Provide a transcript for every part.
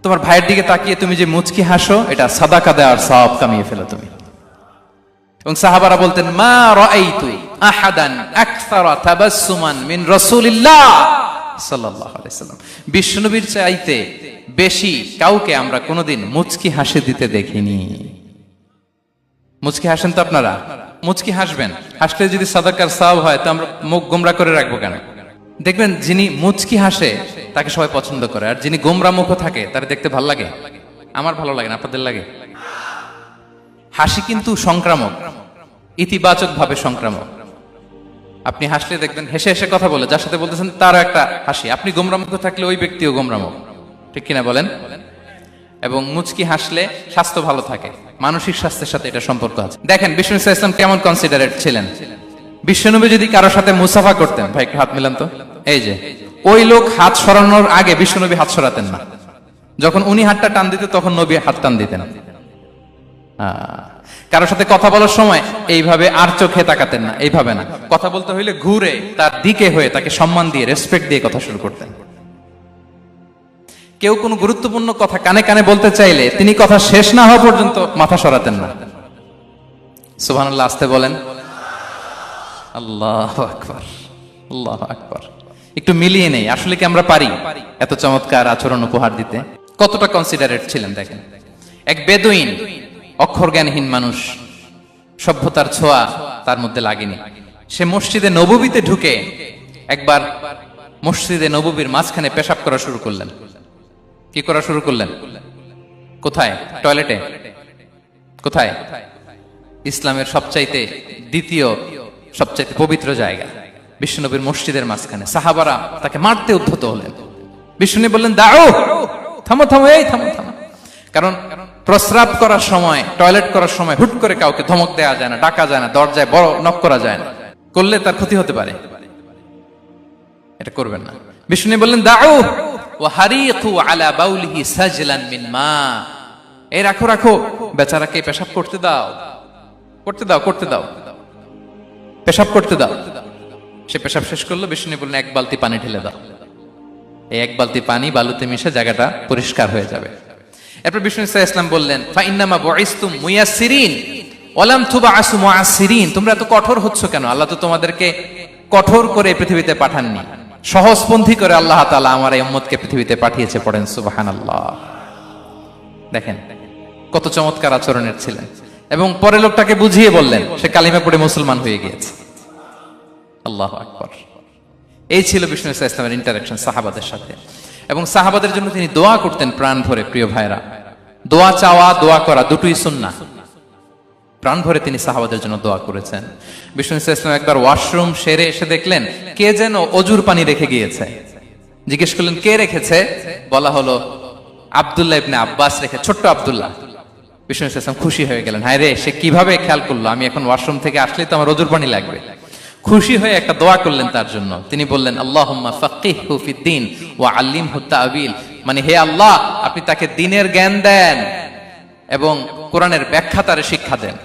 তোমার ভাইয়ের দিকে তাকিয়ে তুমি যে মুচকি হাসো, এটা সাদাকা দেওয়ার সওয়াব কামিয়ে ফেলো তুমি। এবং সাহাবারা বলতেন, মা রাআইতু আহাদান আকসারা তাবাসসুমান মিন রাসূলিল্লাহ সাল্লাল্লাহু আলাইহি ওয়াসাল্লাম। বিশ্বনবীর চাইতে বেশি কাউকে আমরা কোনোদিন মুচকি হাসি দিতে দেখিনি। মুচকি হাসেন তো আপনারা? মুচকি হাসবেন, হাসলে যদি সাদাকার সওয়াব হয় তো আমরা মুখ গোমরা করে রাখবো কেন? দেখবেন যিনি মুচকি হাসে তাকে সবাই পছন্দ করে, আর যিনি গোমরা মুখ থাকে তার দেখতে ভালো লাগে। আমার ভালো লাগে না, আপনাদের লাগে? হাসি কিন্তু সংক্রামক, ইতিবাচক ভাবে সংক্রামক। আপনি হাসলে দেখবেন হেসে হেসে কথা বলে যার সাথে বলতেছেন তারও একটা হাসি। আপনি গোমরা মুখ থাকলে ওই ব্যক্তিও গোমরা মুখ, ঠিক কিনা বলেন? এবং মুচকি হাসলে স্বাস্থ্য ভালো থাকে, মানসিক স্বাস্থ্যের সাথে এটা সম্পর্ক আছে। দেখেন বিষ্ণু ইসলাম কেমন কনসিডারেট ছিলেন। বিশ্বনবী যদি কারোর সাথে মুসাফা করতেন, ভাই হাত মিলান তো, এই যে ওই লোক হাত সরানোর আগে বিশ্বনবী হাত সরাতেন না। যখন উনি হাতটা টান দিতেন তখন নবী হাত টান দিতেন। কারোর সাথে কথা বলার সময় এইভাবে আর চোখে তাকাতেন না, এইভাবে না। কথা বলতে হইলে ঘুরে তার দিকে হয়ে তাকে সম্মান দিয়ে রেসপেক্ট দিয়ে কথা শুরু করতেন। কেউ কোনো গুরুত্বপূর্ণ কথা কানে কানে বলতে চাইলে তিনি কথা শেষ না হওয়া পর্যন্ত মাথা সরাতেন না। সুবহানাল্লাহ, আস্তে বলেন। আল্লাহু আকবার, আল্লাহু আকবার। একটু মিলিয়ে নেই, আসলে কি আমরা পারি এত চমৎকার আচরণ উপহার দিতে? কতটা কনসিডারেট ছিলেন দেখেন। এক বেদুইন, অক্ষর জ্ঞানহীন মানুষ, সভ্যতার ছোঁয়া তার মধ্যে লাগেনি। সে মসজিদে নববীতে ঢুকে একবার মসজিদে নববীর মাঝখানে পেশাব করা শুরু করলেন। কি করা শুরু করলেন? কোথায়? টয়লেটে? কোথায়? ইসলামের সবচাইতে দ্বিতীয় সবচাইতে পবিত্র জায়গা বিশ্বনবীর মসজিদের মাঝখানে। সাহাবারা তাকে মারতে উদ্ধত হলেন। বিশ্বনবী বললেন, দাও, থামো থামো, এই থামো থামো। কারণ প্রস্রাব করার সময়, টয়লেট করার সময় হুট করে কাউকে ধমক দেওয়া যায় না, ডাকা যায় না, দরজায় বড় নক করা যায় না, করলে তার ক্ষতি হতে পারে, এটা করবেন না। বিষ্ণু বললেন, দাও ওয়া হারিকু আলা বাউলিহি সাজলান মিন মা। এই রাখো রাখো, বেচারাকে পেশাব করতে দাও, করতে দাও, করতে দাও, পেশাব করতে দাও। সে পেশাব শেষ করলো। বিষ্ণু বললেন, এক বালতি পানি ঢেলে দাও। এই এক বালতি পানি বালুতে মিশে জায়গাটা পরিষ্কার হয়ে যাবে। এরপর বিষ্ণু ইসলাম বললেন, ফাইন্নামা বুইসতুম মুয়াসসিরিন ওয়ালাম তুবআসু মুআসসিরিন। তোমরা এত কঠোর হচ্ছ কেন? আল্লাহ তো তোমাদেরকে কঠোর করে পৃথিবীতে পাঠাননি, সহজপন্থী করে আল্লাহ তাআলা আমার এই উম্মতকে পৃথিবীতে পাঠিয়েছে। পড়েন সুবহানাল্লাহ। দেখেন কত চমৎকার আচরণের ছিলেন। এবং পরে লোকটাকে বুঝিয়ে বললেন, সে কালিমা পড়ে মুসলমান হয়ে গিয়েছে। আল্লাহু আকবার। এই ছিল বিষ্ণু ইসলামের ইন্টারাকশন সাহাবাদের সাথে। এবং সাহাবাদের জন্য তিনি দোয়া করতেন প্রাণ ভরে। প্রিয় ভাইরা, দোয়া চাওয়া, দোয়া করা দুটোই সুন্নাহ। প্রাণ ভরে তিনি সাহাবাদের জন্য দোয়া করেছেন। বিষ্ণু ইসলাম একবার ওয়াশরুম সেরে এসে দেখলেন কে যেন অজুর পানি রেখে গিয়েছে। জিজ্ঞেস করলেন, কে রেখেছে? বলা হলো, আব্দুল্লাহ ইবনে আব্বাস রেখে, ছোট্ট আব্দুল্লাহ। বিষ্ণু ইসলাম খুশি হয়ে গেলেন, হায় রে, সে কিভাবে খেয়াল করলো, আমি এখন ওয়াশরুম থেকে আসলেই তো আমার অজুর পানি লাগবে। খুশি হয়ে একটা দোয়া করলেন তার জন্য। তিনি বললেন, আল্লাহুম্মা ফাক্কিহহু ফিদ্দীন ওয়া আল্লিমহু তা'ওয়িল। মানে হে আল্লাহ, আপনি তাকে দ্বীনের জ্ঞান দেন এবং কোরআনের ব্যাখ্যা তারে শিক্ষা দেন।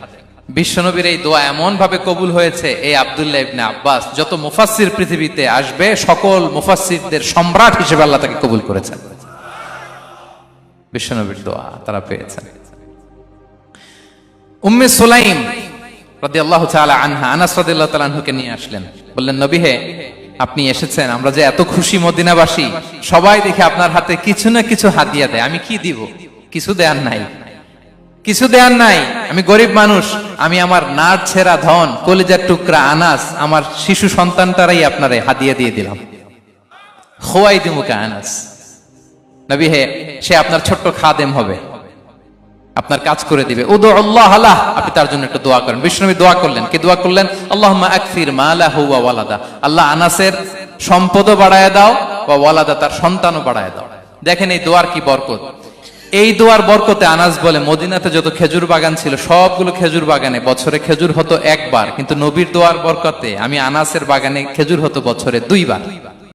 বিশ্বনবীর এই দোয়া এমন ভাবে কবুল হয়েছে, এই আব্দুল্লাহ ইবনে আব্বাস যত মুফাসসির পৃথিবীতে আসবে সকল মুফাসসিরদের সম্রাট হিসেবে আল্লাহ তাকে কবুল করেছেন। বিশ্বনবীর দোয়া তারা পেয়েছেন। উম্মে সুলাইম রাদিয়াল্লাহু তাআলা আনহা, আনাস রাদিয়াল্লাহু তাআলা আনহুকে নিয়ে আসলেন। বললেন, নবী হে, আপনি এসেছেন, আমরা যে এত খুশি মদিনাবাসী, সবাই দেখে আপনার হাতে কিছু না কিছু হাদিয়া দেয়। আমি কি দিব? কিছু দেয়ার নাই, কিছু দেয়ার নাই। আমি গরিব মানুষ, আমি আমার নার ছেঁড়া ধন, কলিজার টুকরা আনাস, আমার শিশু সন্তানটারাই আপনারে হাদিয়া দিয়ে দিলাম। খুয়াইদিমুকা আনাস। নবী হে, সে আপনার ছোট্ট খাদেম হবে, আপনার কাজ করে দিবে। উদুল্লাহ আলাহ, আপনি তার জন্য একটু দোয়া করেন। বিষ্ণুনবী দোয়া করলেন। কি দোয়া করলেন? আল্লাহুম্মা আকসির মালাহু ওয়া ওয়ালাদা। আল্লাহ আনাসের সম্পদও বাড়ায় দাও, ওয়া ওয়ালাদা, তার সন্তানও বাড়ায় দাও। দেখেন এই দোয়ার কি বরকত। এই দোয়ার বরকতে আনাস বলে, মদিনাতে যত খেজুর বাগান ছিল সবগুলো খেজুর বাগানে বছরে খেজুর হতো একবার, কিন্তু নবীর দোয়ার বরকতে আমি আনাসের বাগানে খেজুর হতো বছরে 2 বার।